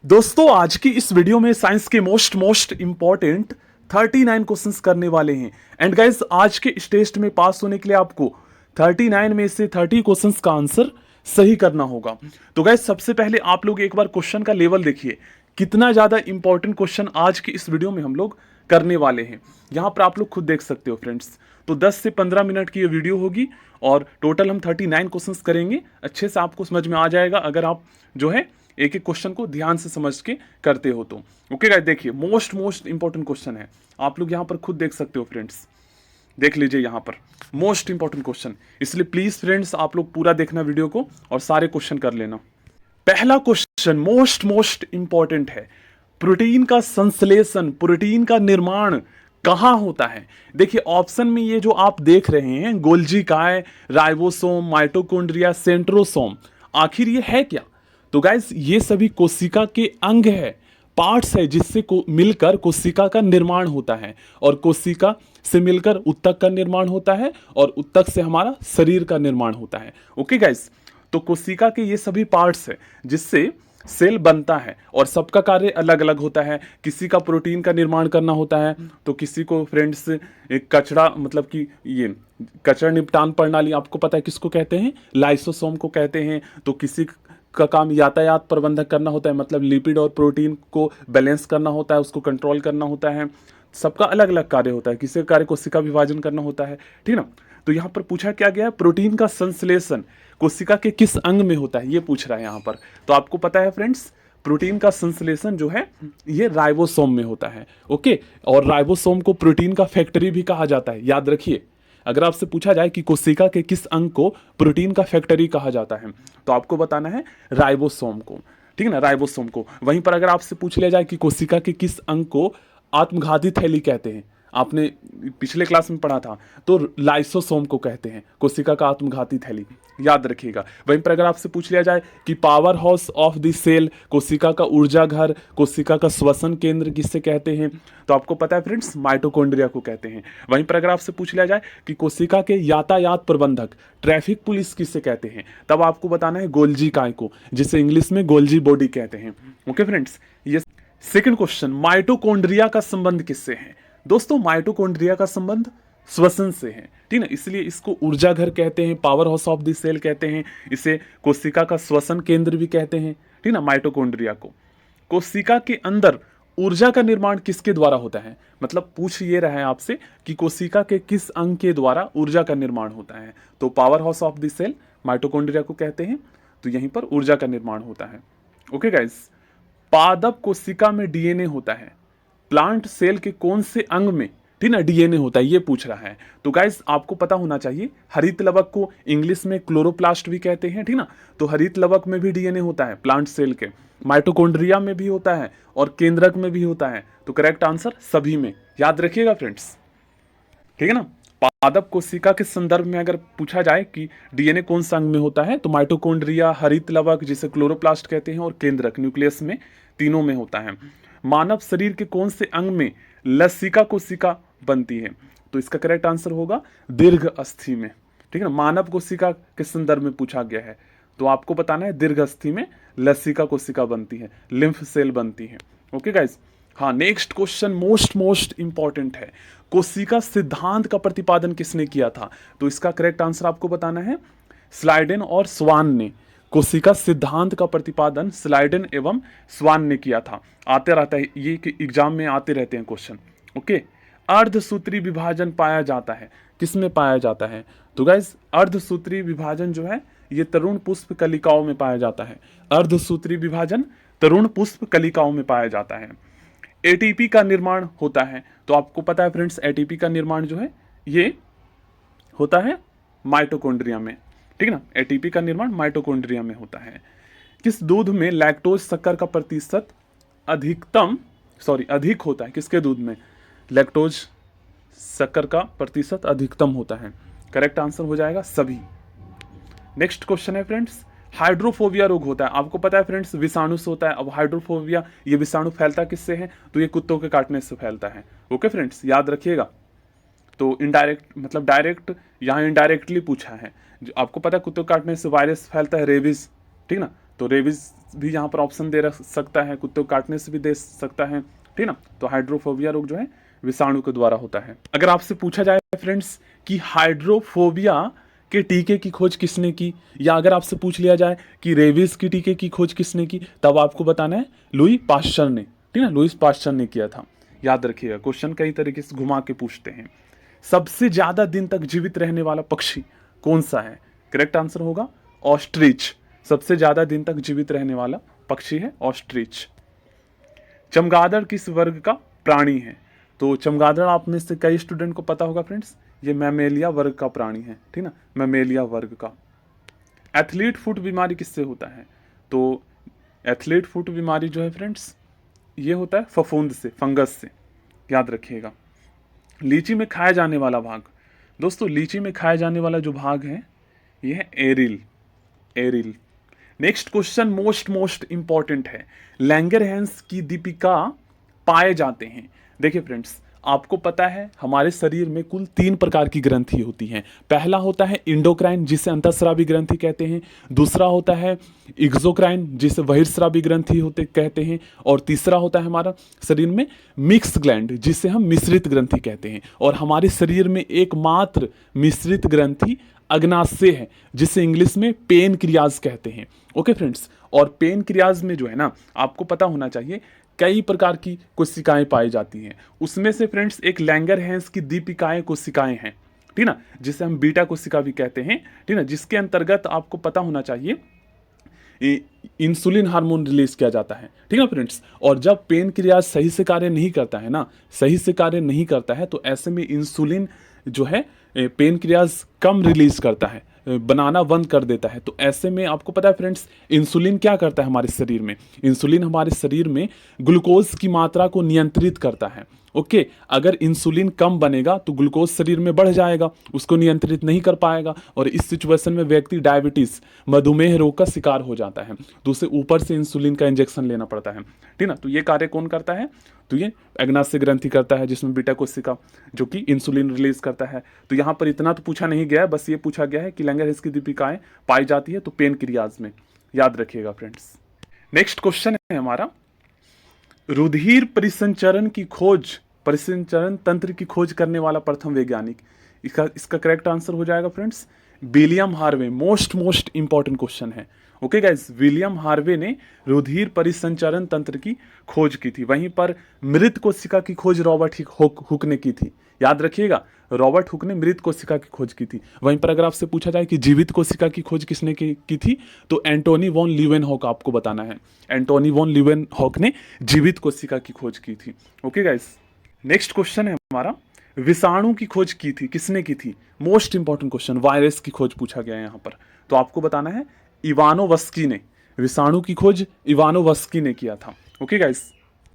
दोस्तों आज की इस वीडियो में साइंस के मोस्ट इंपॉर्टेंट 39 क्वेश्चंस करने वाले हैं। एंड गाइस आज के इस टेस्ट में पास होने के लिए आपको 39 में से 30 क्वेश्चंस का आंसर सही करना होगा। तो गाइस सबसे पहले आप लोग एक बार क्वेश्चन का लेवल देखिए, कितना ज्यादा इंपॉर्टेंट क्वेश्चन आज की इस वीडियो में हम लोग करने वाले हैं। यहां पर आप लोग खुद देख सकते हो फ्रेंड्स। तो 10 से 15 मिनट की ये वीडियो होगी और टोटल हम 39 क्वेश्चंस करेंगे। अच्छे से आपको समझ में आ जाएगा अगर आप जो है एक एक क्वेश्चन को ध्यान से समझ के करते हो तो। ओके गाइस, देखिए मोस्ट इंपॉर्टेंट क्वेश्चन है, आप लोग यहां पर खुद देख सकते हो फ्रेंड्स। देख लीजिए यहां पर मोस्ट इंपॉर्टेंट क्वेश्चन, इसलिए प्लीज फ्रेंड्स आप लोग पूरा देखना वीडियो को और सारे क्वेश्चन कर लेना। पहला क्वेश्चन मोस्ट इंपॉर्टेंट है, प्रोटीन का संश्लेषण, प्रोटीन का निर्माण कहां होता है। देखिए ऑप्शन में ये जो आप देख रहे हैं गोल्जी काय, राइबोसोम, माइटोकॉन्ड्रिया, सेंट्रोसोम, आखिर ये है क्या। तो गाइस ये सभी कोशिका के अंग है, पार्ट्स है जिससे मिलकर कोशिका का निर्माण होता है और कोशिका से मिलकर उत्तक का निर्माण होता है और उत्तक से हमारा शरीर का निर्माण होता है। ओके गाइस, तो कोशिका के ये सभी पार्ट्स है जिससे सेल बनता है और सबका कार्य अलग अलग होता है। किसी का प्रोटीन का निर्माण करना होता है तो किसी को फ्रेंड्स एक कचरा मतलब कि ये कचरा निपटान प्रणाली आपको पता है किसको कहते हैं, लाइसोसोम को कहते हैं। तो किसी का काम यातायात प्रबंधक करना होता है, मतलब लिपिड और प्रोटीन को बैलेंस करना होता है, उसको कंट्रोल करना होता है। सबका अलग अलग कार्य होता है, किसी का कार्य कोशिका विभाजन करना होता है, ठीक ना। तो यहाँ पर पूछा क्या गया है, प्रोटीन का संश्लेषण कोशिका के किस अंग में होता है ये पूछ रहा है यहाँ पर। तो आपको पता है फ्रेंड्स प्रोटीन का संश्लेषण जो है ये राइबोसोम में होता है। ओके, और राइबोसोम को प्रोटीन का फैक्ट्री भी कहा जाता है, याद रखिए। अगर आपसे पूछा जाए कि कोशिका के किस अंग को प्रोटीन का फैक्ट्री कहा जाता है तो आपको बताना है राइबोसोम को, ठीक है ना, राइबोसोम को। वहीं पर अगर आपसे पूछ लिया जाए कि कोशिका के किस अंग को आत्मघाती थैली कहते हैं, आपने पिछले क्लास में पढ़ा था, तो लाइसोसोम को कहते हैं कोशिका का आत्मघाती थैली, याद रखिएगा। वहीं पर अगर आपसे पूछ लिया जाए कि power house of the cell, कोशिका का ऊर्जा घर, कोशिका का श्वसन केंद्र किससे कहते हैं, तो आपको पता है फ्रेंड्स माइटोकॉन्ड्रिया को कहते हैं। वहीं पर अगर आपसे पूछ लिया जाए कि कोशिका के यातायात प्रबंधक, ट्रैफिक पुलिस किससे कहते हैं, तब आपको बताना है गोल्जी काय को, जिसे इंग्लिश में गोल्जी बॉडी कहते हैं। ओके फ्रेंड्स, ये सेकंड क्वेश्चन, माइटोकॉन्ड्रिया का संबंध किससे है। दोस्तों माइटोकॉन्ड्रिया का संबंध श्वसन से है, ठीक ना, इसलिए इसको ऊर्जा घर कहते हैं, power house of the cell कहते हैं, इसे कोशिका का श्वसन केंद्र भी कहते हैं, ठीक ना, माइटोकॉन्ड्रिया को। कोशिका के अंदर ऊर्जा का निर्माण किसके द्वारा होता है, मतलब पूछ ये रहा है आपसे कि कोशिका के किस अंग के द्वारा ऊर्जा का निर्माण होता है, तो power house of the cell mitochondria को कहते हैं। तो यहीं पर ऊर्जा का निर्माण होता है। ओके गाइस, पादप कोशिका में डीएनए होता है, प्लांट सेल के कौन से अंग में, ठीक ना, डीएनए होता है, ये पूछ रहा है। तो गाइस आपको पता होना चाहिए हरित लवक को इंग्लिश में क्लोरोप्लास्ट भी कहते हैं, ठीक ना। तो हरित लवक में भी डीएनए होता है प्लांट सेल के, माइटोकॉन्ड्रिया में भी होता है और केंद्रक में भी होता है। तो करेक्ट आंसर सभी में, याद रखिएगा फ्रेंड्स, ठीक है ना। पादप कोशिका के संदर्भ में अगर पूछा जाए कि डीएनए कौन सा अंग में होता है तो माइटोकॉन्ड्रिया, हरित लवक जिसे क्लोरोप्लास्ट कहते हैं और केंद्रक न्यूक्लियस में, तीनों में होता है। मानव शरीर के कौन से अंग में लसिका कोशिका बनती है, तो इसका करेक्ट आंसर होगा दीर्घ अस्थि में, ठीक है ना। मानव कोशिका के संदर्भ में पूछा गया है तो आपको बताना है दीर्घ अस्थि में लसिका कोशिका बनती है, लिम्फ सेल बनती है। ओके गाइस, हाँ नेक्स्ट क्वेश्चन मोस्ट इंपॉर्टेंट है, कोशिका सिद्धांत का प्रतिपादन किसने किया था, तो इसका करेक्ट आंसर आपको बताना है स्लाइडेन और स्वान ने। कोशिका सिद्धांत का प्रतिपादन स्लाइडेन एवं स्वान ने किया था। आते रहता है ये कि एग्जाम में आते रहते हैं क्वेश्चन। ओके, अर्धसूत्री विभाजन पाया जाता है, किसमें पाया जाता है, तो गाइस अर्धसूत्री विभाजन जो है ये तरुण पुष्प कलिकाओं में पाया जाता है। अर्धसूत्री विभाजन तरुण पुष्प कलिकाओं में पाया जाता है। एटीपी का निर्माण होता है, तो आपको पता है फ्रेंड्स एटीपी का निर्माण जो है ये होता है माइटोकॉन्ड्रिया में, ठीक ना। एटीपी का निर्माण माइटोकॉन्ड्रिया में होता है। किस दूध में लैक्टोज शक्कर का प्रतिशत अधिक होता है, किसके दूध में लैक्टोज शक्कर का प्रतिशत अधिकतम होता है, करेक्ट आंसर हो जाएगा सभी। नेक्स्ट क्वेश्चन है फ्रेंड्स, हाइड्रोफोबिया रोग होता है, आपको पता है फ्रेंड्स विषाणु से होता है। अब हाइड्रोफोबिया ये विषाणु फैलता किससे है, तो ये कुत्तों के काटने से फैलता है। ओके फ्रेंड्स, याद रखिएगा। तो इनडायरेक्ट मतलब डायरेक्ट यहाँ इनडायरेक्टली पूछा है, जो आपको पता है कुत्तों काटने से वायरस फैलता है रेबीज, ठीक ना। तो रेबीज भी यहाँ पर ऑप्शन दे सकता है, कुत्ते को काटने से भी दे सकता है, ठीक ना। तो हाइड्रोफोबिया रोग जो है विषाणु के द्वारा होता है। अगर आपसे पूछा जाए फ्रेंड्स कि हाइड्रोफोबिया के टीके की खोज किसने की, या अगर आपसे पूछ लिया जाए कि रेबीज की टीके की खोज किसने की, तब आपको बताना है लुई पाश्चर ने, ठीक ना, लुई पाश्चर ने किया था। याद रखिएगा, क्वेश्चन कई तरीके से घुमा के पूछते हैं। सबसे ज्यादा दिन तक जीवित रहने वाला पक्षी कौन सा है? करेक्ट आंसर होगा ऑस्ट्रिच। सबसे ज्यादा दिन तक जीवित रहने वाला पक्षी है ऑस्ट्रिच। चमगादड़ किस वर्ग का प्राणी है? तो चमगादड़ आप में से कई स्टूडेंट को पता होगा फ्रेंड्स, ये मैमेलिया वर्ग का प्राणी है, ठीक ना, मैमेलिया वर्ग का। एथलीट फुट बीमारी किससे होता है? तो एथलीट फुट बीमारी जो है फ्रेंड्स ये होता है फफूंद से, फंगस से। याद रखिएगा। लीची में खाया जाने वाला भाग, दोस्तों लीची में खाया जाने वाला जो भाग है ये है aryl, aryl. Next question most important है। लैंगरहैंस की दीपिका पाए जाते हैं। देखिए फ्रेंड्स, आपको पता है हमारे शरीर में कुल 3 प्रकार की ग्रंथि होती हैं। पहला होता है इंडोक्राइन, जिसे अंतःस्रावी ग्रंथि कहते हैं। दूसरा होता है एक्सोक्राइन, जिसे बहिर्स्रावी ग्रंथि होते कहते हैं। और तीसरा होता है हमारा शरीर में मिक्स ग्लैंड, जिसे हम मिश्रित ग्रंथि कहते हैं। और हमारे शरीर में एकमात्र मिश्रित ग्रंथि अग्नाशय है, जिसे इंग्लिश में पेनक्रियाज कहते हैं। ओके फ्रेंड्स, और पेनक्रियाज में जो है ना, आपको पता होना चाहिए कई प्रकार की कोशिकाएं पाई जाती हैं। उसमें से फ्रेंड्स एक लैंगरहैंस की दीपिकाएं कोशिकाएं हैं, ठीक ना, जिसे हम बीटा कोशिका भी कहते हैं, ठीक ना, जिसके अंतर्गत आपको पता होना चाहिए इंसुलिन हार्मोन रिलीज किया जाता है, ठीक है फ्रेंड्स। और जब पेनक्रियाज सही से कार्य नहीं करता है ना, सही से कार्य नहीं करता है, तो ऐसे में इंसुलिन जो है पेनक्रियाज कम रिलीज करता है, बनाना बंद कर देता है। तो ऐसे में आपको पता है फ्रेंड्स, इंसुलिन क्या करता है हमारे शरीर में? इंसुलिन हमारे शरीर में ग्लूकोज की मात्रा को नियंत्रित करता है। ओके, अगर इंसुलिन कम बनेगा तो ग्लूकोज शरीर में बढ़ जाएगा, उसको नियंत्रित नहीं कर पाएगा, और इस सिचुएशन में व्यक्ति डायबिटीज, मधुमेह रोग का शिकार हो जाता है। तो उसे ऊपर से इंसुलिन का इंजेक्शन लेना पड़ता है, ठीक ना। तो ये कार्य कौन करता है? तो ये अग्नाशय ग्रंथि करता है, जिसमें बीटा कोशिका जो कि इंसुलिन रिलीज करता है। तो यहाँ पर इतना तो पूछा नहीं गया है, बस ये पूछा गया है कि लैंगरहैंस की दीपिकाएं पाई जाती है तो पेनक्रियाज में। याद रखिएगा फ्रेंड्स। नेक्स्ट क्वेश्चन है हमारा, रुधिर परिसंचरण की खोज, परिसंचरण तंत्र की खोज करने वाला प्रथम वैज्ञानिक। इसका करेक्ट आंसर हो जाएगा friends William Harvey. Most important question है। ओके गाइस, विलियम हार्वे ने रुधिर परिसंचरण तंत्र की खोज की थी। वहीं पर मृत कोशिका की खोज रॉबर्ट हुक ने की थी। याद रखिएगा, रॉबर्ट हुक ने मृत कोशिका की खोज की थी। वहीं पर अगर आपसे पूछा जाए कि जीवित कोशिका की खोज किसने की थी, तो एंटोनी वॉन लीवेनहॉक आपको बताना है। एंटोनी वॉन लीवेनहॉक ने जीवित कोशिका की खोज की थी। ओके गाइस, नेक्स्ट क्वेश्चन है हमारा, विषाणु की खोज की थी किसने की थी? मोस्ट इंपॉर्टेंट क्वेश्चन, वायरस की खोज पूछा गया है यहाँ पर। तो आपको बताना है इवानोवस्की ने, विषाणु की खोज इवानोवस्की ने किया था। ओके गाइस,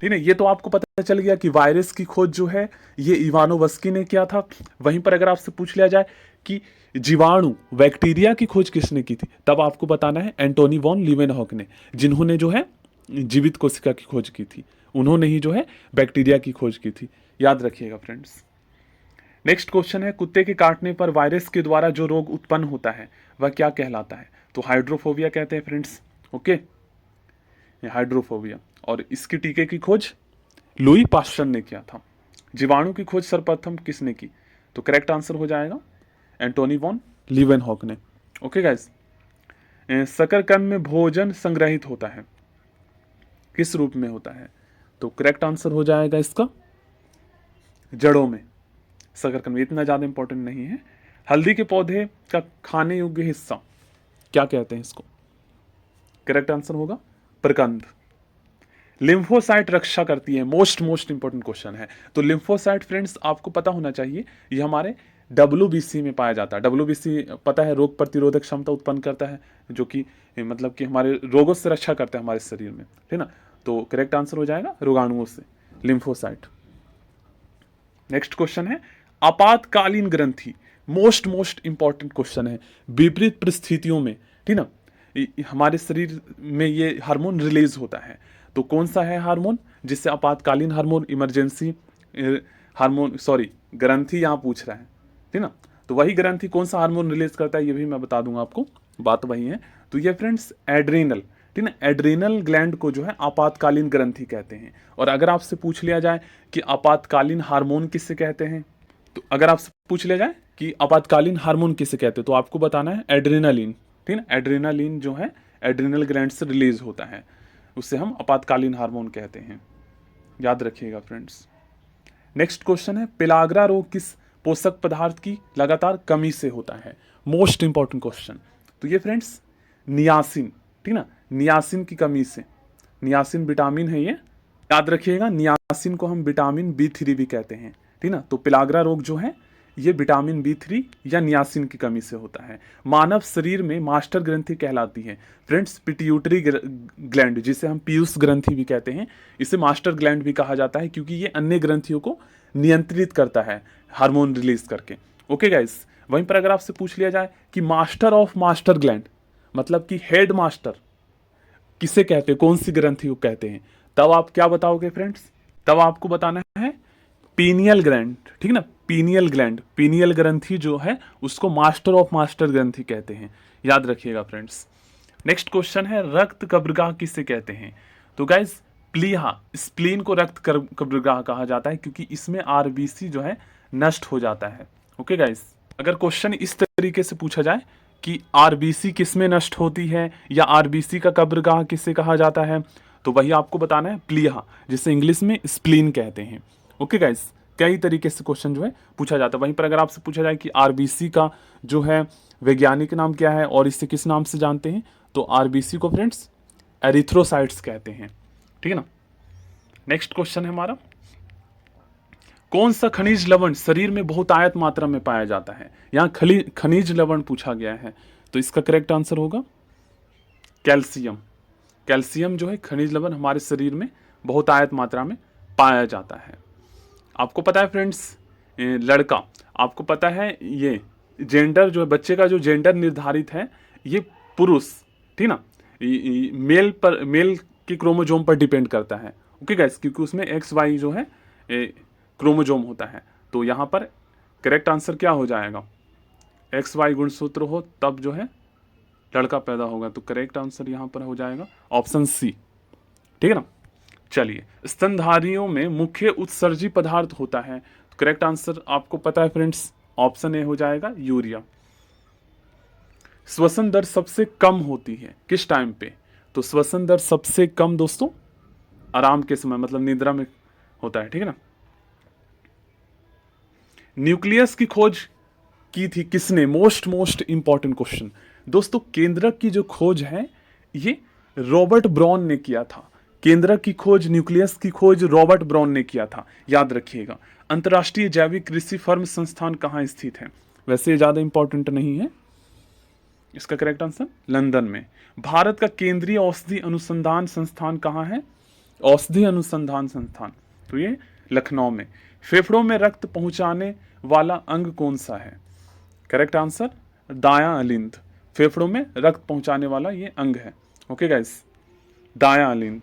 ठीक है, ये तो आपको पता चल गया कि वायरस की खोज जो है ये इवानोवस्की ने किया था। वहीं पर अगर आपसे पूछ लिया जाए कि जीवाणु, बैक्टीरिया की खोज किसने की थी, तब आपको बताना है एंटोनी वॉन लीवेनहॉक ने, जिन्होंने जो है जीवित कोशिका की खोज की थी। उन्होंने ही जो है बैक्टीरिया की खोज की थी। याद रखिएगा फ्रेंड्स। नेक्स्ट क्वेश्चन है, कुत्ते के काटने पर वायरस के द्वारा जो रोग उत्पन्न होता है वह क्या कहलाता है? तो हाइड्रोफोबिया कहते हैं फ्रेंड्स। ओके, ये हाइड्रोफोबिया, और इसकी टीके की खोज लुई पाश्चर ने किया था। जीवाणु की खोज सर्वप्रथम किसने की? तो करेक्ट आंसर हो जाएगा एंटोनी वॉन लीवेनहॉक ने। ओके गाइस, शकरकंद में भोजन संग्रहित होता है, किस रूप में होता है? तो करेक्ट आंसर हो जाएगा इसका जड़ों में। शकरकंद में इतना ज्यादा इंपॉर्टेंट नहीं है। हल्दी के पौधे का खाने योग्य हिस्सा क्या कहते हैं इसको? करेक्ट आंसर होगा प्रकंद। लिम्फोसाइट रक्षा करती है, मोस्ट इंपॉर्टेंट क्वेश्चन है। तो लिम्फोसाइट फ्रेंड्स आपको पता होना चाहिए, ये हमारे WBC में पाया जाता है। WBC पता है, रोग प्रतिरोधक क्षमता उत्पन्न करता है, जो कि मतलब कि हमारे रोगों से रक्षा करता है हमारे शरीर में, ठीक ना। तो करेक्ट आंसर हो जाएगा रोगाणुओं से, लिम्फोसाइट। नेक्स्ट क्वेश्चन है, आपातकालीन ग्रंथि। मोस्ट इंपॉर्टेंट क्वेश्चन है। विपरीत परिस्थितियों में, ठीक ना, हमारे शरीर में ये हार्मोन रिलीज होता है। तो कौन सा है हार्मोन जिससे आपातकालीन हार्मोन, इमरजेंसी हार्मोन, सॉरी ग्रंथि यहाँ पूछ रहा है, ठीक ना। तो वही ग्रंथि कौन सा हार्मोन रिलीज करता है ये भी मैं बता दूंगा आपको, बात वही है। तो ये फ्रेंड्स एड्रीनल, ठीक है। एड्रेनल ग्लैंड को जो है आपातकालीन ग्रंथि कहते हैं। और अगर आपसे पूछ लिया जाए कि आपातकालीन हार्मोन किसे कहते हैं, तो अगर आपसे पूछ लिया जाए कि आपातकालीन हार्मोन किसे कहते हैं, तो आपको बताना है एड्रेनालिन। ठीक है, एड्रेनालिन जो है एड्रेनल ग्लैंड से रिलीज होता है, उससे हम आपातकालीन हार्मोन कहते हैं। याद रखिएगा फ्रेंड्स। नेक्स्ट क्वेश्चन है, पेलाग्रा रोग किस पोषक पदार्थ की लगातार कमी से होता है? Most important question. तो ये फ्रेंड्स नियासिन, ठीक ना, नियासिन की कमी से। नियासिन विटामिन है ये, याद रखिएगा। नियासिन को हम विटामिन B3 भी कहते हैं, ठीक ना। तो पेलाग्रा रोग जो है ये विटामिन B3 या नियासिन की कमी से होता है। मानव शरीर में मास्टर ग्रंथि कहलाती है फ्रेंड्स पिट्यूटरी ग्लैंड, जिसे हम पीयूष ग्रंथि भी कहते हैं। इसे मास्टर ग्लैंड भी कहा जाता है क्योंकि ये अन्य ग्रंथियों को नियंत्रित करता है हार्मोन रिलीज करके। ओके गाइस, वहीं पर अगर आपसे पूछ लिया जाए कि मास्टर ऑफ मास्टर ग्लैंड मतलब कि हेड मास्टर किसे कहते हैं, कौन सी ग्रंथि को कहते हैं, तब आप क्या बताओगे फ्रेंड्स? तब आपको बताना है पीनियल ग्लैंड, ठीक ना। पीनियल ग्लैंड, पीनियल ग्रंथि जो है उसको मास्टर ऑफ मास्टर ग्रंथि कहते हैं। याद रखिएगा फ्रेंड्स। नेक्स्ट क्वेश्चन है, रक्त कब्रगाह किसे कहते हैं? तो गाइज प्लीहा, स्प्लीन को रक्त कब्रगाह कहा जाता है क्योंकि इसमें आरबीसी जो है नष्ट हो जाता है। ओके गाइज, अगर क्वेश्चन इस तरीके से पूछा जाए कि आरबीसी किस में नष्ट होती है या आरबीसी का कब्रगाह किसे कहा जाता है, तो वही आपको बताना है प्लीहा, जिसे इंग्लिश में स्प्लीन कहते हैं। ओके गाइज, कई तरीके से क्वेश्चन जो है पूछा जाता है। वहीं पर अगर आपसे पूछा जाए कि आरबीसी का जो है वैज्ञानिक नाम क्या है और इसे किस नाम से जानते हैं, तो आरबीसी को फ्रेंड्स एरिथ्रोसाइट्स कहते हैं, ठीक है ना। नेक्स्ट क्वेश्चन है हमारा, कौन सा खनिज लवण शरीर में बहुतायत मात्रा में पाया जाता है? यहाँ खनिज लवण पूछा गया है, तो इसका करेक्ट आंसर होगा कैल्शियम। कैल्शियम जो है खनिज लवण हमारे शरीर में बहुतायत मात्रा में पाया जाता है। आपको पता है फ्रेंड्स, लड़का, आपको पता है ये जेंडर जो है, बच्चे का जो जेंडर निर्धारित है ये पुरुष, ठीक ना, मेल के क्रोमोजोम पर डिपेंड करता है। ओके गाइस, क्योंकि उसमें XY जो है क्रोमोजोम होता है। तो यहाँ पर करेक्ट आंसर क्या हो जाएगा? XY गुणसूत्र हो तब जो है लड़का पैदा होगा। तो करेक्ट आंसर यहाँ पर हो जाएगा ऑप्शन C, ठीक है ना। चलिए, स्तनधारियों में मुख्य उत्सर्जी पदार्थ होता है, तो करेक्ट आंसर आपको पता है फ्रेंड्स, ऑप्शन A हो जाएगा यूरिया। श्वसन दर सबसे कम होती है किस टाइम पे? तो श्वसन दर सबसे कम दोस्तों आराम के समय, मतलब निद्रा में होता है, ठीक है ना। न्यूक्लियस की खोज की थी किसने? मोस्ट इंपॉर्टेंट क्वेश्चन दोस्तों। केंद्रक की जो खोज है ये रॉबर्ट ब्राउन ने किया था। केंद्रक की खोज, न्यूक्लियस की खोज रॉबर्ट ब्राउन ने किया था, याद रखिएगा। अंतर्राष्ट्रीय जैविक कृषि फर्म संस्थान कहाँ स्थित है? वैसे ज्यादा इंपॉर्टेंट नहीं है, इसका करेक्ट आंसर लंदन में। भारत का केंद्रीय औषधि अनुसंधान संस्थान कहाँ है? औषधि अनुसंधान संस्थान, तो ये लखनऊ में। फेफड़ों में रक्त पहुंचाने वाला अंग कौन सा है? करेक्ट आंसर दायां अलिंद। फेफड़ों में रक्त पहुंचाने वाला ये अंग है। ओके गाइस, दायां अलिंद।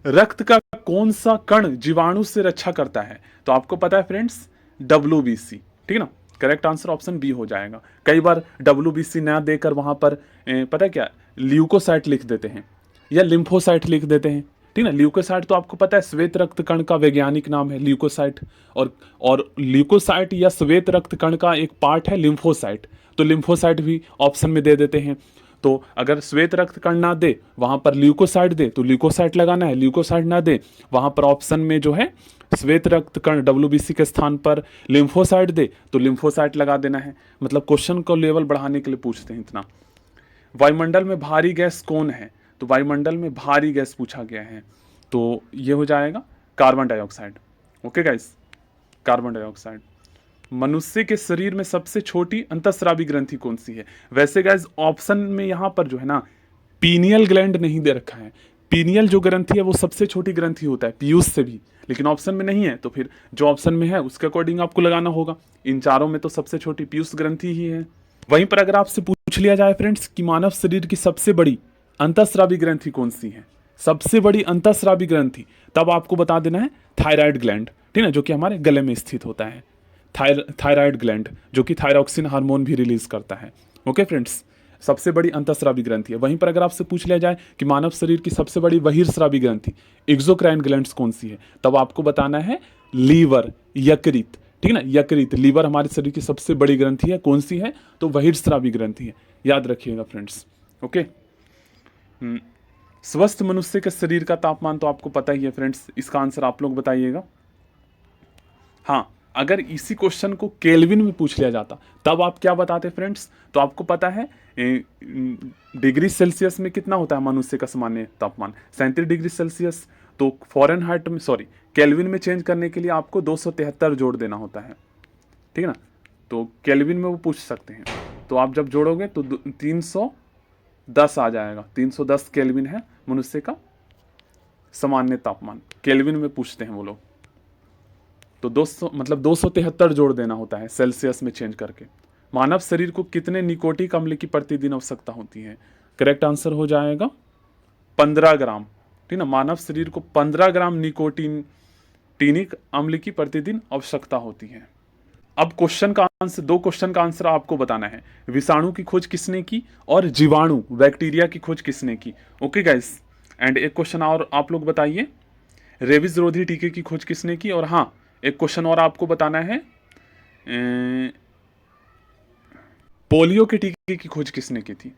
रक्त का कौन सा कण जीवाणु से रक्षा करता है? तो आपको पता है फ्रेंड्स WBC, ठीक है ना। करेक्ट आंसर ऑप्शन B हो जाएगा। कई बार WBC ना देकर वहां पर पता है क्या, ल्यूकोसाइट लिख देते हैं या लिम्फोसाइट लिख देते हैं, ठीक है ना। ल्यूकोसाइट तो आपको पता है श्वेत रक्त कण का वैज्ञानिक नाम है ल्यूकोसाइट, और ल्यूकोसाइट या श्वेत रक्त कण का एक पार्ट है लिम्फोसाइट, तो लिम्फोसाइट भी ऑप्शन में दे देते हैं। तो अगर श्वेत रक्त कण ना दे वहां पर ल्यूकोसाइट दे तो ल्यूकोसाइट लगाना है, ल्यूकोसाइट ना दे वहां पर ऑप्शन में जो है श्वेत रक्त कण WBC के स्थान पर लिम्फोसाइट दे तो लिम्फोसाइट लगा देना है। मतलब क्वेश्चन को लेवल बढ़ाने के लिए पूछते हैं इतना। वायुमंडल में भारी गैस कौन है? तो वायुमंडल में भारी गैस पूछा गया है, तो ये हो जाएगा carbon dioxide. Okay guys, carbon dioxide. मनुष्य के शरीर में सबसे छोटी अंतःस्रावी ग्रंथि कौन सी है? वैसे गाइस ऑप्शन में यहाँ पर जो है ना पीनियल ग्लैंड नहीं दे रखा है। पीनियल जो ग्रंथि है वो सबसे छोटी ग्रंथि होता है पीयूष से भी, लेकिन ऑप्शन में नहीं है, तो फिर जो ऑप्शन में है उसके अकॉर्डिंग आपको लगाना होगा। इन चारों में तो सबसे छोटी पीयूष ग्रंथि ही है। वहीं पर अगर आपसे पूछ लिया जाए फ्रेंड्स कि मानव शरीर की सबसे बड़ी अंतःस्रावी ग्रंथि कौन सी है, सबसे बड़ी अंतःस्रावी ग्रंथि, तब आपको बता देना है थायराइड ग्लैंड, ठीक है, जो कि हमारे गले में स्थित होता है। थायराइड ग्लैंड जो कि थायरॉक्सिन हार्मोन भी रिलीज करता है। ओके फ्रेंड्स, सबसे बड़ी अंतःस्रावी ग्रंथि है। वहीं पर अगर आपसे पूछ लिया जाए कि मानव शरीर की सबसे बड़ी बहिर्स्रावी ग्रंथि एक्सोक्राइन ग्लैंड्स कौन सी है, तब आपको बताना है लीवर, यकृत। ठीक है ना, यकृत, लीवर हमारे शरीर की सबसे बड़ी ग्रंथि है, कौन सी है, तो बहिर्स्रावी ग्रंथि है, याद रखिएगा फ्रेंड्स। ओके। स्वस्थ मनुष्य के शरीर का तापमान तो आपको पता ही है फ्रेंड्स, इसका आंसर आप लोग बताइएगा। हाँ, अगर इसी क्वेश्चन को केल्विन में पूछ लिया जाता तब आप क्या बताते फ्रेंड्स, तो आपको पता है डिग्री सेल्सियस में कितना होता है मनुष्य का सामान्य तापमान, 37 डिग्री सेल्सियस। तो फॉरेनहाइट में, सॉरी, केल्विन में चेंज करने के लिए आपको 273 जोड़ देना होता है। ठीक है ना, तो केल्विन में वो पूछ सकते हैं, तो आप जब जोड़ोगे तो 310 आ जाएगा। 310 केल्विन है मनुष्य का सामान्य तापमान, केल्विन में पूछते हैं वो लोग। तो 200 मतलब 273 जोड़ देना होता है सेल्सियस में चेंज करके। मानव शरीर को कितने निकोटिक अम्ल की प्रतिदिन आवश्यकता होती है, करेक्ट आंसर हो जाएगा 15 ग्राम। ठीक ना, मानव शरीर को 15 ग्राम निकोटिनिक अम्ल की प्रतिदिन आवश्यकता होती है। अब क्वेश्चन का आंसर, दो क्वेश्चन का आंसर आपको बताना है। विषाणु की खोज किसने की और जीवाणु बैक्टीरिया की खोज किसने की। ओके गाइस, एंड एक क्वेश्चन और आप लोग बताइए, रेबीज रोधी टीके की खोज किसने की। और हाँ, एक क्वेश्चन और आपको बताना है, पोलियो के टीके की खोज किसने की थी।